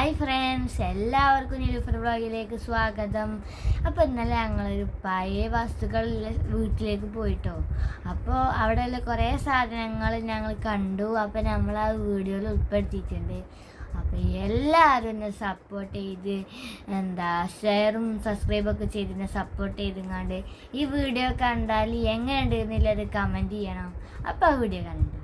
Hi friends, എല്ലാവർക്കും നിലൂഫർ വ്ളോഗിലേക്ക് സ്വാഗതം. അപ്പോൾ ഇന്നലെ ഞങ്ങളൊരു പഴയ വസ്തുക്കളുള്ള വീട്ടിലേക്ക് പോയിട്ടോ. അപ്പോൾ അവിടെയുള്ള കുറേ സാധനങ്ങൾ ഞങ്ങൾ കണ്ടു. അപ്പോൾ നമ്മൾ ആ വീഡിയോയിൽ ഉൾപ്പെടുത്തിയിട്ടുണ്ട്. അപ്പോൾ എല്ലാവരും എന്നെ സപ്പോർട്ട് ചെയ്ത് ഷെയറും സബ്സ്ക്രൈബൊക്കെ ചെയ്ത് സപ്പോർട്ട് ചെയ്തുകൊണ്ട് ഈ വീഡിയോ കണ്ടാൽ എങ്ങനെയുണ്ട് എന്നുള്ളത് കമൻറ്റ് ചെയ്യണം. അപ്പോൾ ആ വീഡിയോ കണ്ടു.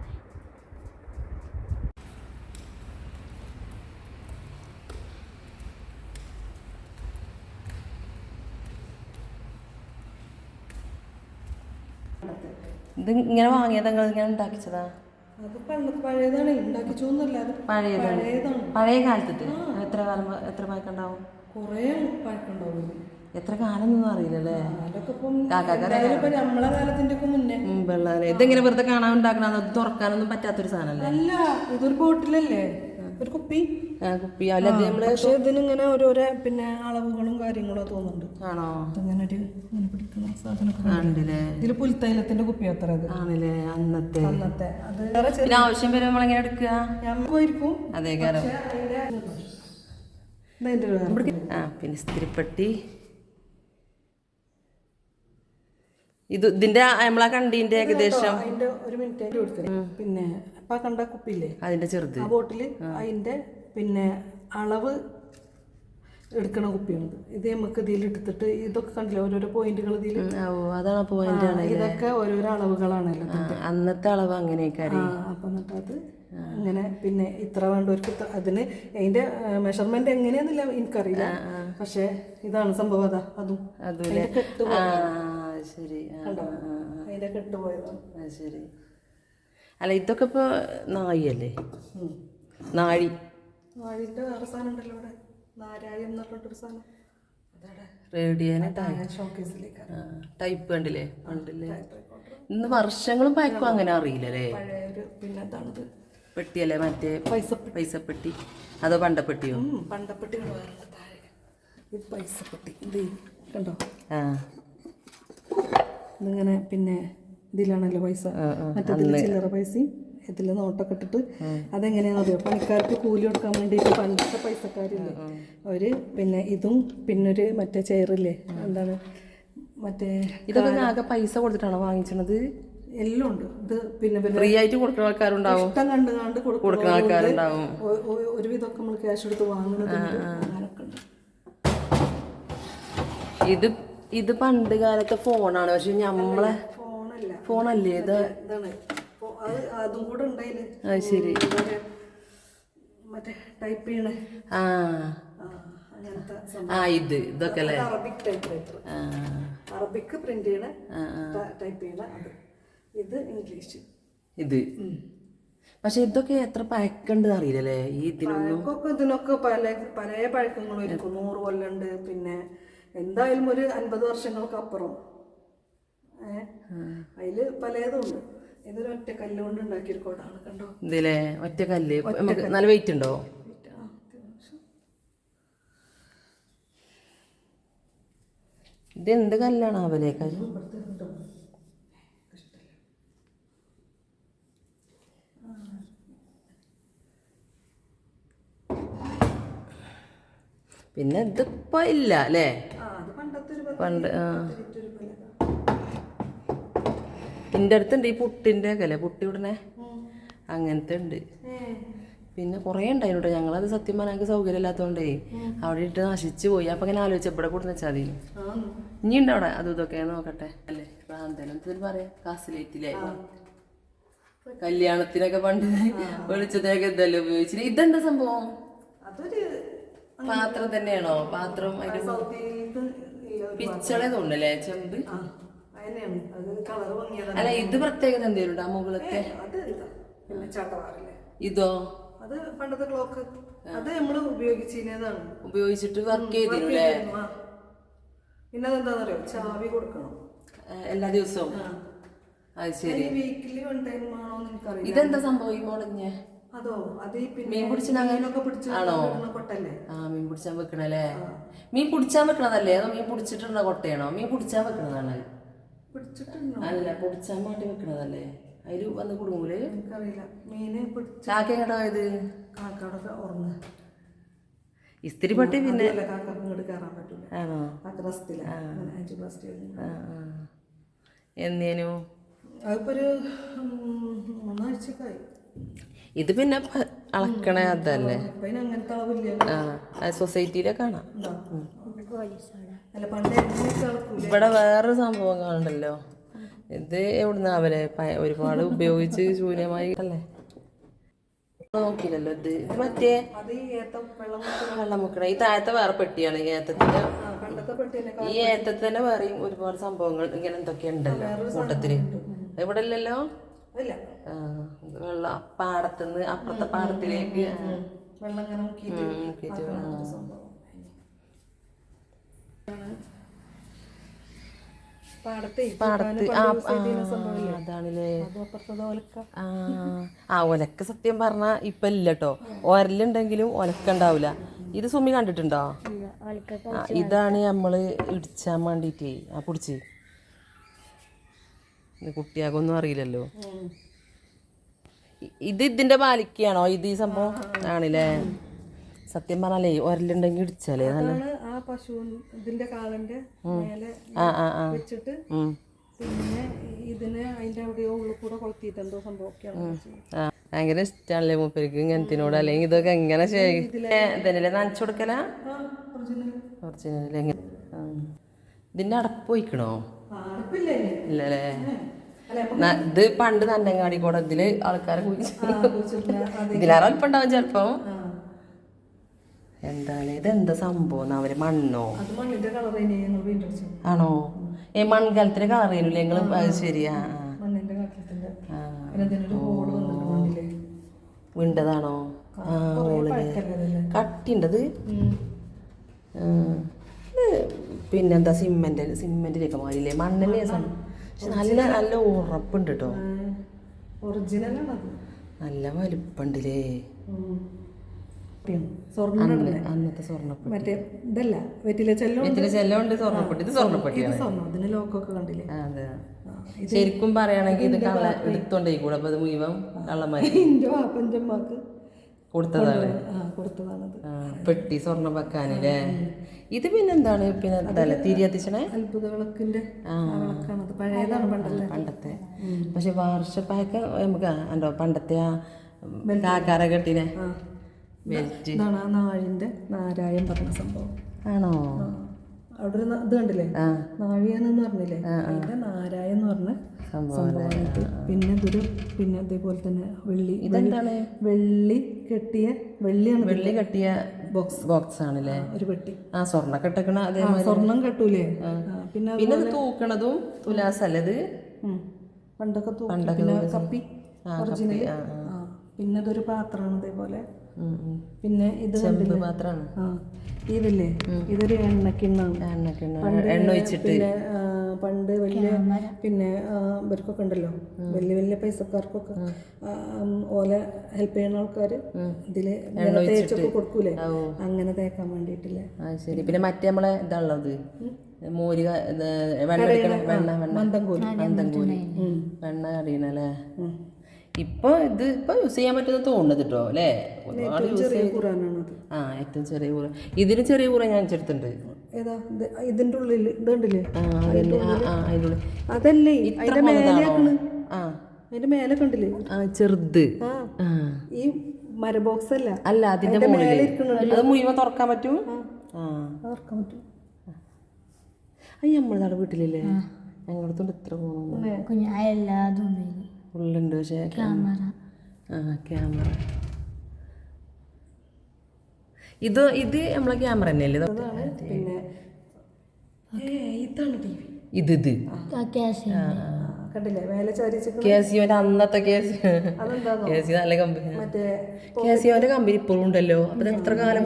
ഇത് ഇങ്ങനെ വാങ്ങിയത് നിങ്ങൾ ഇങ്ങനെ ഉണ്ടാക്കിച്ചതാ? പഴയതാണ്, ഉണ്ടാക്കിച്ചോന്നല്ല, പഴയതാണ്. പഴയ കാലത്തിട്ട് എത്ര കാലം, എത്ര പഴക്കുണ്ടാവും? കൊറേ പഴക്കുണ്ടാവും. എത്ര കാലം ഒന്നും അറിയില്ലല്ലേ. നമ്മളെ കാലത്തിന്റെ ഒക്കെ മുന്നേ. ഇതെങ്ങനെ വെറുതെ കാണാൻ ഉണ്ടാക്കണം, അത് തുറക്കാനൊന്നും പറ്റാത്തൊരു സാധനല്ലേ? അല്ല, ഇതൊരു ബോട്ടിലല്ലേ, ഒരു കുപ്പി. കുപ്പി അല്ല, പക്ഷെ ഇതിനിങ്ങനെ ഓരോരോ പിന്നെ അളവുകളും കാര്യങ്ങളും തോന്നുന്നുണ്ട്. ആണോ? അങ്ങനെ പിടിക്കുന്ന സാധനം ആണല്ലേ. ഇതില് പുൽത്തൈലത്തിന്റെ കുപ്പി അത്ര ആണല്ലേ? അന്നത്തെ അത് ആവശ്യം വരും നമ്മളെങ്ങനെ എടുക്കുക? ഞാൻ പോയിരിക്കും. അതേ കാര്യം. പിന്നെ സ്ത്രീപ്പെട്ടി. ഇതിന്റെ നമ്മളാ കണ്ടീന്റെ ഏകദേശം അതിന്റെ ഒരു മിനിറ്റ് കൊടുത്തത്. പിന്നെ ഇപ്പൊ കണ്ട കുപ്പിയില്ലേ, അതിന്റെ ചെറുത് ആ ബോട്ടില് അതിന്റെ പിന്നെ അളവ് എടുക്കണ കുപ്പിയാണിത്. ഇത് നമുക്ക് ഇതിൽ എടുത്തിട്ട് ഇതൊക്കെ കണ്ടില്ല, ഓരോരോ പോയിന്റുകൾ ഇതിൽ. അതാണ് പോയിന്റ്. ഇതൊക്കെ ഓരോരോ അളവുകളാണല്ലോ. അന്നത്തെ അളവ് അങ്ങനെയൊക്കെ. അപ്പൊ എന്നിട്ട് അത് അങ്ങനെ പിന്നെ ഇത്ര വേണ്ടവർക്ക് അതിന് അതിന്റെ മെഷർമെന്റ് എങ്ങനെയാന്നില്ല എനിക്കറിയില്ല. പക്ഷെ ഇതാണ് സംഭവം. അതാ അതും ശരി, അതിന്റെ കെട്ടുപോയതാണ്. ശരി. അല്ല, ഇതൊക്കെ ഇപ്പൊ നായല്ലേ? നാഴിന്റെ വേറെ സാധനം ഉണ്ടല്ലോ ഇവിടെ, നാരായം എന്നിട്ടൊരു സാധനം. ടൈപ്പ് കണ്ടില്ലേ? പണ്ടില്ലേ? ഇന്ന് വർഷങ്ങളും പഴക്കും അങ്ങനെ അറിയില്ലല്ലേ. പിന്നെ എന്താണിത്? പെട്ടിയല്ലേ? മറ്റേ പൈസപ്പെട്ടി അതോ പണ്ടപ്പെട്ടിയോ? പണ്ടപ്പെട്ടി ഇത് പൈസപ്പെട്ടി. ഇത് കണ്ടോ? ഇതിങ്ങനെ പിന്നെ ഇതിലാണല്ലോ പൈസ. മറ്റേ ചില്ലറ പൈസയും ഇതിൽ നോട്ടൊക്കെ ഇട്ടിട്ട്. അതെങ്ങനെയാണെന്ന് അറിയോ? പണിക്കാർക്ക് കൂലി കൊടുക്കാൻ വേണ്ടിയിട്ട് പണ്ടത്തെ പൈസക്കാരില്ലേ അവര് പിന്നെ ഇതും പിന്നൊരു മറ്റേ ചെയറില്ലേ, എന്താണ് മറ്റേ ഇതൊക്കെ ആകെ പൈസ കൊടുത്തിട്ടാണോ വാങ്ങിച്ചത്? എല്ലാം ഉണ്ട്. ഇത് പിന്നെ ഫ്രീ ആയിട്ട് കൊടുക്കുന്ന ആൾക്കാരുണ്ടാവും, ഇഷ്ടം കണ്ട് കൊടുക്കുന്ന ആൾക്കാരുണ്ടാവും. ഒരുവിധമൊക്കെ നമ്മൾ ക്യാഷ് എടുത്ത് വാങ്ങുന്നത് അങ്ങനൊക്കെ ഉണ്ട്. ഇത് പണ്ട് കാലത്തെ ഫോണാണ്. പക്ഷെ നമ്മളെ ഫോണല്ലേ ഇത്? അതും കൂടെ ഉണ്ടായില്ല. അത് ശരി. മറ്റേ ടൈപ്പ് ചെയ്യണേ. ഇതൊക്കെ അല്ലേ? Arabic type writer, Arabic print ചെയ്യണ ടൈപ്പ് ചെയ്യണ. അത് ഇത് ഇംഗ്ലീഷ്. ഇത് പക്ഷെ ഇതൊക്കെ എത്ര പഴക്കണ്ട് അറിയില്ലല്ലേ? ഇതിനൊക്കെ പല പഴക്കങ്ങളും ഇരിക്കും. 100 കൊല്ലുണ്ട്. പിന്നെ എന്തായാലും ഒരു 50 വർഷങ്ങൾക്ക് അപ്പുറം. അതില് പലതും ഉണ്ട്. ഇതൊരു ഒറ്റ കല്ല് കൊണ്ട് ഉണ്ടാക്കിയൊരു കോടാണ്. കണ്ടോ? ഇതിലെ ഒറ്റ കല്ല് നല്ല വെയിറ്റ് ഉണ്ടോ? ഇത് എന്ത് കല്ലാണ് അവലെ? പിന്നെ ഇതിപ്പോ ഇല്ല അല്ലേ? പണ്ട് എൻ്റെ അടുത്തുണ്ട് ഈ പുട്ടിൻ്റെ ഒക്കെ അല്ലേ, പുട്ടി ഉടനെ അങ്ങനത്തെ ഉണ്ട്. പിന്നെ കുറേ ഉണ്ടായിരുന്നു. ഞങ്ങളത് സത്യം പറഞ്ഞാൽ ഞങ്ങൾക്ക് സൗകര്യം ഇല്ലാത്തതുകൊണ്ടേ അവിടെ ഇട്ട് നശിച്ചു പോയി. അപ്പം അങ്ങനെ ആലോചിച്ച ഇവിടെ കൂടെ വെച്ചാൽ മതി. ഇനി ഉണ്ട് അവിടെ അതും ഇതൊക്കെ നോക്കട്ടെ അല്ലേ? പ്രാന്തനം ഇതിൽ പറയാം. കാസിലേറ്റില്ലേ കല്യാണത്തിനൊക്കെ പണ്ട് വെളിച്ചത്തിനൊക്കെ ഇതല്ലേ ഉപയോഗിച്ചിന്. ഇതെന്താ സംഭവം? പാത്രം തന്നെയാണോ? പാത്രം പിച്ചളെ തോന്നല്ലേ? ചെമ്പ്. അല്ല, ഇത് പ്രത്യേകത എന്തേലും ആ മുകളത്തെ? ഇതോ? അത് പണ്ടത്തെ ക്ലോക്ക്. അത് നമ്മള് ഉപയോഗിച്ചിട്ട് വർക്ക് ചെയ്തില്ലേ? പിന്നെ അതെന്താന്നറിയോ? ചാവി കൊടുക്കണം എല്ലാ ദിവസവും. അത് ശരി. വീക്കിലി 1 ടൈം ആണോ എനിക്കറിയില്ല. ഇതെന്താ സംഭവം? ഈ മുളഞ്ഞ അതോ? അത് മീൻ പിടിച്ചാണോ? കൊട്ടല്ലേ? മീൻ പിടിച്ചാൻ വെക്കണല്ലേ? മീൻ പിടിച്ചാൻ വെക്കണതല്ലേ? അതോ മീൻ പിടിച്ചിട്ടുള്ള കൊട്ടയാണോ? മീൻ പിടിച്ചാൻ വെക്കണതാണ്. അല്ല, പിടിച്ചാൻ വേണ്ടി വെക്കണതല്ലേ? അതിൽ വന്ന് കുടുങ്ങൂലേ? എനിക്കറിയില്ല. മീനെ കാക്ക എങ്ങോട്ടാ പോയത്? കാക്കയുടെ ഉറങ്ങ ഇസ്തിരി പട്ടി പിന്നെ കാക്കർക്ക് ഇങ്ങോട്ട് കയറാൻ പറ്റില്ല. ആണോ? കാക്ക റെസ്റ്റിലാണ്, ആൻജിയോപ്ലാസ്റ്റി ആ ആ എന്നേനു അതിപ്പോൾ ഒരു 3 ആഴ്ചക്കായി. ഇത് പിന്നെ അളക്കണ അതല്ലേ? ഇപ്പം അതിന് അങ്ങനത്തെ അളവില്ല. ആ സൊസൈറ്റിയിലെ കാണാം. അല്ല പണ്ട് എണ്ണയൊക്കെ അളക്കൂലേ. ഇവിടെ വേറൊരു സംഭവം കാണണ്ടല്ലോ. ഇത് എവിടുന്ന അവരെ ഒരുപാട് ഉപയോഗിച്ച് ശൂന്യമായി അല്ലേ? നോക്കില്ലല്ലോ ഇത്. ഇത് മറ്റേ അത് ഈ ഏത്തം വെള്ളം മുക്കണ ഈ താഴത്തെ വേറെ പെട്ടിയാണ് ഏത്തത്തിന്റെ. പണ്ടത്തെ പെട്ടി തന്നെ. ഈ ഏത്തത്തിൽ തന്നെ വേറെയും ഒരുപാട് സംഭവങ്ങൾ ഇങ്ങനെ എന്തൊക്കെ ഉണ്ടല്ലോ കൂട്ടത്തില്. ഇവിടെ ഇല്ലല്ലോ. ഇല്ല. വെള്ളം പാടത്തുനിന്ന് അപ്പുറത്തെ പാടത്തിലേക്ക് വെള്ളം ഇങ്ങനെ മുക്കിയിട്ട് പാടത്ത് അതാണല്ലേ. ആ ഒലക്ക സത്യം പറഞ്ഞാ ഇപ്പൊ ഇല്ല കേട്ടോ. ഒരലുണ്ടെങ്കിലും ഒലക്ക ഉണ്ടാവില്ല. ഇത് സുമി കണ്ടിട്ടുണ്ടോ? ഇതാണ് നമ്മള് ഇടിച്ചാൻ വേണ്ടിട്ടേ പിടിച്ച്. കുട്ടിയാകൊന്നും അറിയില്ലല്ലോ. ഇത് ഇതിന്റെ ബാലിക്കാണോ ഇത്? ഈ സംഭവം ആണല്ലേ. സത്യം പറഞ്ഞാലേ ഒരലുണ്ടെങ്കിൽ ഇടിച്ചാലേ നല്ല. ആ പശു ഇതിന്റെ കാലിന്റെ മേലെ വെച്ചിട്ട് പിന്നെ ഇതിനെ അതിന്റെ എവിടെയോ ഉള്ളിൽ കൂടെ കൊളുത്തിയിട്ട് എന്തോ സംഭവമൊക്കെയാണ്. ഭയങ്കര ഇഷ്ടമാണല്ലേ മൂപ്പർക്ക് ഇങ്ങനത്തിനോട്. അല്ലെങ്കിൽ ഇതൊക്കെ എങ്ങനെ ഇതല്ലേ നനച്ചു കൊടുക്കല? ഒറിജിനൽ എങ്ങനെ? ഇതിന്റെ അടപ്പ് വയ്ക്കണോ? ഇല്ലല്ലേ. ഇത് പണ്ട് നന്നങ്ങാടി കൂടെ ഇതില് ആൾക്കാരെ ഇതിലേറെ അല്പണ്ടാവും ചെലപ്പോ. എന്താണ് ഇതെന്താ സംഭവം? അവര് മണ്ണോ ആണോ? മൺകാലത്തിന്റെ കളർ ചെയ്യുന്നില്ലേ നിങ്ങള്? അത് ശരിയാ. വീണ്ടതാണോ? കട്ടിണ്ടത്. പിന്നെന്താ സിമെന്റിലൊക്കെ മാറിയില്ലേ? മണ്ണല്ലേ. പക്ഷെ നല്ല നല്ല ഉറപ്പുണ്ട് കേട്ടോ. നല്ല വലുപ്പുണ്ടല്ലേ. അന്നത്തെ സ്വർണ്ണപ്പെട്ടി. മറ്റേ ഇതല്ല വെറ്റില ചെല്ലുണ്ട് സ്വർണ്ണപ്പെട്ടി. ഇത് സ്വർണ്ണപ്പെട്ടിയാണ്. ഇതിന് ലോക്കൊക്കെ കണ്ടില്ലേ? അതെ. ശരിക്കും പറയുകയാണെങ്കിൽ ഇത് കള്ള എടുത്തോണ്ടേ കൂടെ. അപ്പൊ അത് മുഴുവൻ കള്ളന്മാര് കൊടുത്തതാണ്. പെട്ടി സ്വർണ്ണം വെക്കാനല്ലേ. ഇത് പിന്നെന്താണ്? പിന്നെ ഇതല്ലേ തിരി കത്തിച്ചണേ? അത്ഭുത വിളക്കിന്റെ പഴയതാണ് പണ്ടത്തെ. പക്ഷെ വർഷപ്പായൊക്കെ നമുക്ക് ഉണ്ടോ പണ്ടത്തെ ആ കാക്കാര കെട്ടിനെ ബെൽറ്റ്. ഇതാണ് ആ നാഴിന്റെ നാരായം പറഞ്ഞ സംഭവം. ആണോ? അവിടെ ഒരു ഇത് കണ്ടില്ലേ? നാഴിയെന്ന് പറഞ്ഞില്ലേ? അതിന്റെ നാരായം എന്ന് പറഞ്ഞ സംഭവമായിട്ട്. പിന്നെ ഇതൊരു പിന്നെ അതേപോലെ തന്നെ വെള്ളി. ഇതെന്താണ്? വെള്ളി കെട്ടിയ വെള്ളിയാണ്. വെള്ളി കെട്ടിയ ബോക്സ് ആണല്ലേ ഒരു പെട്ടി. ആ സ്വർണ്ണം കെട്ടക്കണ അതേമാതിരി. സ്വർണം കെട്ടൂലേ? പിന്നെ പിന്നെ തൂക്കണതും തുലാസല്ലത് പണ്ടൊക്കെ പിന്നെ കപ്പി ഒറിജിനൽ. പിന്നെ ഇതൊരു പാത്രമാണ് ഇതേപോലെ. പിന്നെ ഇത് പാത്രമാണ്. ഇതില്ലേ ഇതൊരു എണ്ണക്കിണ്ണാണ്. എണ്ണ ഒഴിച്ചിട്ട് പിന്നെ പണ്ട് വലിയ പിന്നെ ഇവർക്കൊക്കെ ഉണ്ടല്ലോ വലിയ വലിയ പൈസക്കാർക്കൊക്കെ ഓലെ ഹെൽപ്പ് ചെയ്യുന്ന ആൾക്കാര് ഇതില് തേച്ചൊക്കെ കൊടുക്കൂലേ? അങ്ങനെ തേക്കാൻ വേണ്ടിയിട്ടില്ല. ശരി. പിന്നെ മറ്റേ നമ്മളെ ഇതാണുള്ളത് മോര് മന്ദംകോലി വെണ്ണ കറിയണല്ലേ. ഇപ്പൊ ഇത് ഇപ്പൊ യൂസ് ചെയ്യാൻ പറ്റുന്ന തോന്നുന്നത് കേട്ടോ അല്ലേ? ഒരുപാട് യൂസ് ചെയ്യാൻ. ഏറ്റവും ചെറിയ കൂറ. ഇതിന് ചെറിയ കൂറ ഞാൻ വെച്ചെടുത്തിട്ടുണ്ട്. ഏതാ? ഇതിന്റെ ഉള്ളിൽ ഇതുണ്ടല്ലേ? അതല്ലേ അതിന്റെ മേലെ കണ്ടില്ലേ? ചെറുത്. ഈ മര ബോക്സ് അല്ല. അല്ല അതിന്റെ മേലെ അത് മുഴുവൻ തുറക്കാൻ പറ്റും. തുറക്കാൻ പറ്റും. അത് നമ്മുടെ നാട് വീട്ടിലില്ലേ? ഞങ്ങളടുത്തോണ്ട് ഇത്ര പോകുന്നു ഫുള്ളുണ്ട്. പക്ഷേ ക്യാമറ ഇത് നമ്മളെ ക്യാമറ തന്നെയല്ലേ? പിന്നെ ഇതാണ് ടി വി. ഇത് കണ്ടില്ലേ മേലെ കേസിയോന്റെ അന്നത്തെ കേസി നല്ല കമ്പനി. കേസിയോന്റെ കമ്പനി ഇപ്പോഴും ഉണ്ടല്ലോ. അപ്പൊ എത്ര കാലം?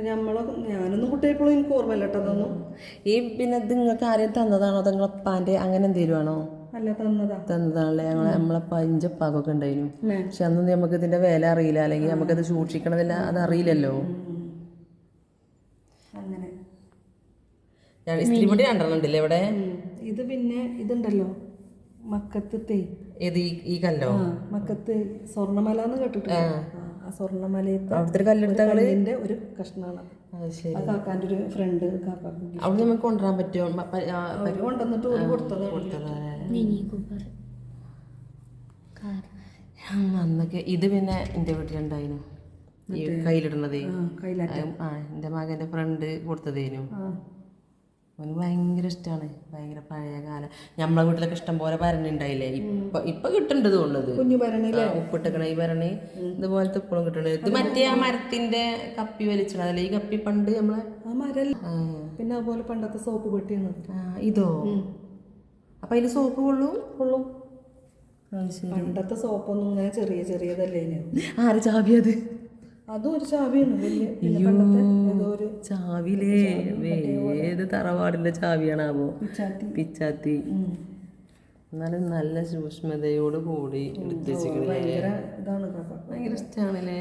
ഞാനൊന്നും കുട്ടിയെപ്പോഴും എനിക്ക് ഓർമ്മയില്ല കേട്ടോ അതൊന്നും. ഈ പിന്നെ ഇത് നിങ്ങൾക്ക് ആരെയും തന്നതാണോ? നിങ്ങളെ ഉപ്പാന്റെ അങ്ങനെ എന്തെങ്കിലും ആണോ? അല്ല തന്നതാണല്ലേ. നമ്മളെ പഞ്ചപ്പാകൊക്കെ ഉണ്ടായിരുന്നു. പക്ഷെ അന്ന് നമുക്ക് ഇതിന്റെ വില അറിയില്ല, അല്ലെങ്കിൽ നമുക്കത് സൂക്ഷിക്കണതില്ല, അതറിയില്ലല്ലോ. അങ്ങനെ ഇസ്തിരിപ്പൊടി രണ്ടെണ്ണം ഉണ്ടല്ലേ ഇവിടെ. ഇത് പിന്നെ ഇതുണ്ടല്ലോ മക്കത്ത് ഏത് ഈ കല്ലോ? മക്കത്ത് സ്വർണ്ണമല എന്ന് കേട്ടിട്ടില്ല? ആ സ്വർണ്ണമലയത്തെ അവിടുത്തെ ഒരു കല്ലെടുത്ത ഞങ്ങള് കല്ലിന്റെ ഒരു കഷ്ണമാണ് അത് ശരി. ആ കാക്കാന്റെ ഒരു ഫ്രണ്ട് കാക്കാക്ക് അവിടെ നമുക്ക് കൊണ്ടുവരാൻ പറ്റുമോ കൊണ്ടുവന്നിട്ട് ഒരു കൊടുത്തത് മിനി കൂപ്പർ കാർ. അന്നൊക്കെ ഇത് പിന്നെ എൻ്റെ വീട്ടിലുണ്ടായിരുന്നു ഈ കയ്യിലിടുന്നതേ കയ്യിലാറ്റ എൻ്റെ മകൻ്റെ ഫ്രണ്ട് കൊടുത്തതേനു. അവന് ഭയങ്കര ഇഷ്ടമാണ്, ഭയങ്കര പഴയ കാലം. നമ്മളെ വീട്ടിലൊക്കെ ഇഷ്ടം പോലെ ഭരണി ഇപ്പൊ കിട്ടുന്നുണ്ട് തോന്നുന്നത്. കുഞ്ഞു ഭരണിയിലെ ഉപ്പിട്ടക്കണ ഈ ഭരണി ഇതുപോലത്തെ ഇപ്പോഴും കിട്ടുന്നുണ്ട്. ഇത് മറ്റേ ആ മരത്തിന്റെ കപ്പി വലിച്ചിടല്ലേ, ഈ കപ്പി പണ്ട് നമ്മളെ ആ മരല്ല. പിന്നെ അതുപോലെ പണ്ടത്തെ സോപ്പ് പെട്ടിയാണ് ഇതോ. അപ്പൊ അതില് സോപ്പ് കൊള്ളും. പണ്ടത്തെ സോപ്പൊന്നും ഇങ്ങനെ ചെറിയ ചെറിയതല്ലേ. ആര് ചാവി അത്? അതും ഒരു ചാവിയാണ് വലിയ. പിന്നെ പണ്ടത്തെ ഏതോ ഒരു ചാവിലേ ഏത് തറവാടിന്റെ ചാവിയാണാവോ? പിച്ചാത്തി. എന്നാലും നല്ല സൂക്ഷ്മതയോട് കൂടി ഭയങ്കര ഇതാണ് കാക്ക. ഭയങ്കര ഇഷ്ടമാണല്ലേ.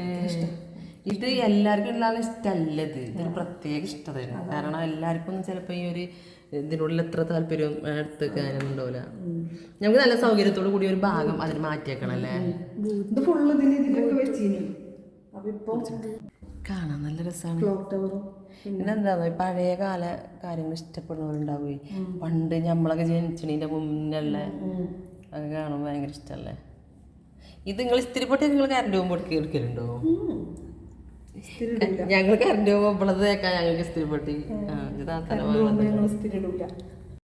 ഇത് എല്ലാവർക്കും ഉള്ള ഇഷ്ടമല്ല, ഇതൊരു പ്രത്യേക ഇഷ്ടതയാണ്. കാരണം എല്ലാവർക്കും ചിലപ്പോൾ ഈ ഒരു ഇതിനുള്ളിൽ എത്ര താല്പര്യം എടുത്തേക്കാനൊന്നും ഉണ്ടാവില്ല. നമുക്ക് നല്ല സൗകര്യത്തോടു കൂടി ഒരു ഭാഗം അതിന് മാറ്റിയേക്കണല്ലേ. ഇത് ഫുള്ള് ഇതിലൊക്കെ വെച്ചിനി. അപ്പൊ ഇപ്പൊ കാണാൻ നല്ല രസമാണ്. ക്ലോക്ക് ടവറും പിന്നെന്താന്നോ, ഈ പഴയ കാല കാര്യങ്ങൾ ഇഷ്ടപ്പെടുന്നവരുണ്ടാവുകയെ. പണ്ട് നമ്മളൊക്കെ ജനിച്ചതിൻ്റെ മുന്നുള്ള അത് കാണുമ്പോൾ ഭയങ്കര ഇഷ്ടമല്ലേ. ഇത് നിങ്ങൾ ഇസ്തിരിപ്പൊട്ടി നിങ്ങൾ കറണ്ട് പോകുമ്പോൾ എടുക്കലുണ്ടോ? സ്ഥിരം ഞങ്ങൾ കറണ്ട് പോകുമ്പോൾ ഇപ്പോഴത് കേൾക്കാം ഞങ്ങൾക്ക് ഇസ്തിരിപ്പൊട്ടി. ഞങ്ങൾ സ്ഥിരം ഇടൂല.